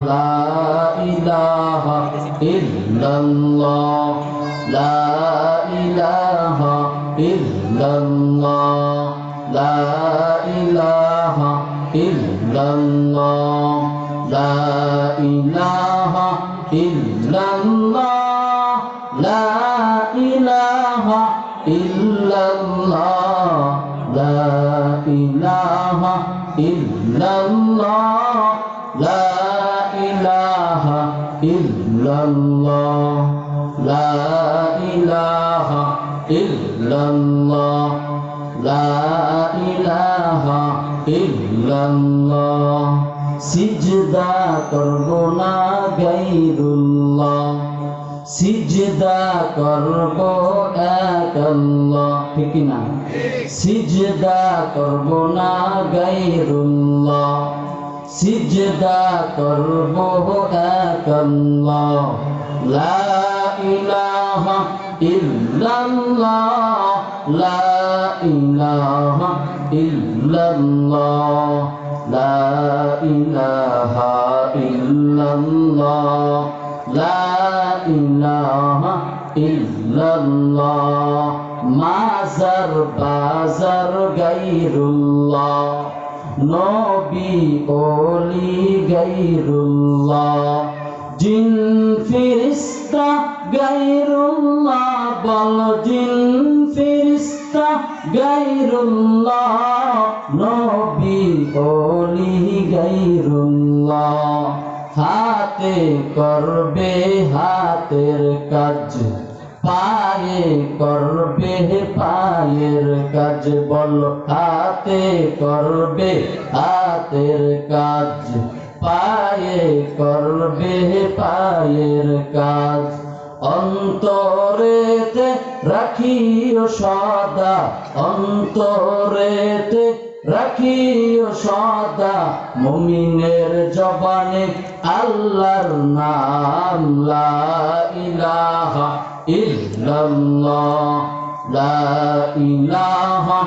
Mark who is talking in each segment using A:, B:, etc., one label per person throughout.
A: লা ইলাহা ইল্লাল্লাহ লা ইলাহা ইল্লাল্লাহ লা ইলাহা ইল্লাল্লাহ লা ইলাহা ইল্লাল্লাহ লা ইলাহা ইল্লাল্লাহ লা ইলাহা ইল্লাল্লাহ লা ইলাহা ইল্লাল্লাহ লা ইলাহা ইল্লাল্লাহ লা ইলাহা ইল্লাল্লাহ সিজদা করব না গায়রুল্লাহ সিজদা করব এক আল্লাহ ঠিক না সিজদা করব না গায়রুল্লাহ সিজদা করব এক আল্লাহ লা ইলাহা ইল্লাল্লাহ লা ইলাহা ইল্লাল্লাহ লা ইলাহা ইল্লাল্লাহ লা ইলাহা ইল্লাল্লাহ মাজার বাজার গায়রুল্লাহ নবী ওলি গায়রুল্লাহ জিন ফেরেশতা গায়রুল্লাহ বল জিন ফেরেশতা গায়রুল্লাহ নবী ওলি গায়রুল্লাহ হাতে করবে হাতের কাজ পায়ে করবে পায়ের কাজ বল হাতে করবে হাতের কাজ পায়ে করবে পায়ের কাজ অন্তরেতে রাখিও সদা অন্তরেতে রাখিও সদা মুমিনের জবানে আল্লাহর নাম লা ইলাহা ইল্লাল্লাহ লা ইলাহা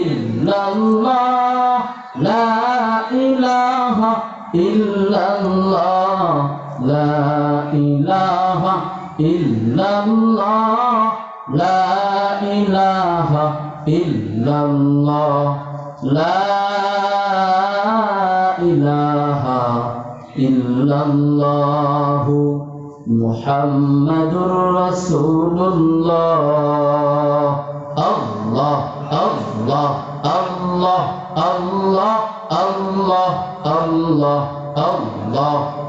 A: ইল্লাল্লাহ লা ইলাহা ইল্লাল্লাহ লা ইলাহা ইল্লাল্লাহ লা ইলাহা ইল্লাল্লাহ লা ইলাহা ইল্লাল্লাহ মুহাম্মাদুর রাসূলুল্লাহ আল্লাহ আল্লাহ আল্লাহ আল্লাহ আল্লাহ আল্লাহ আল্লাহ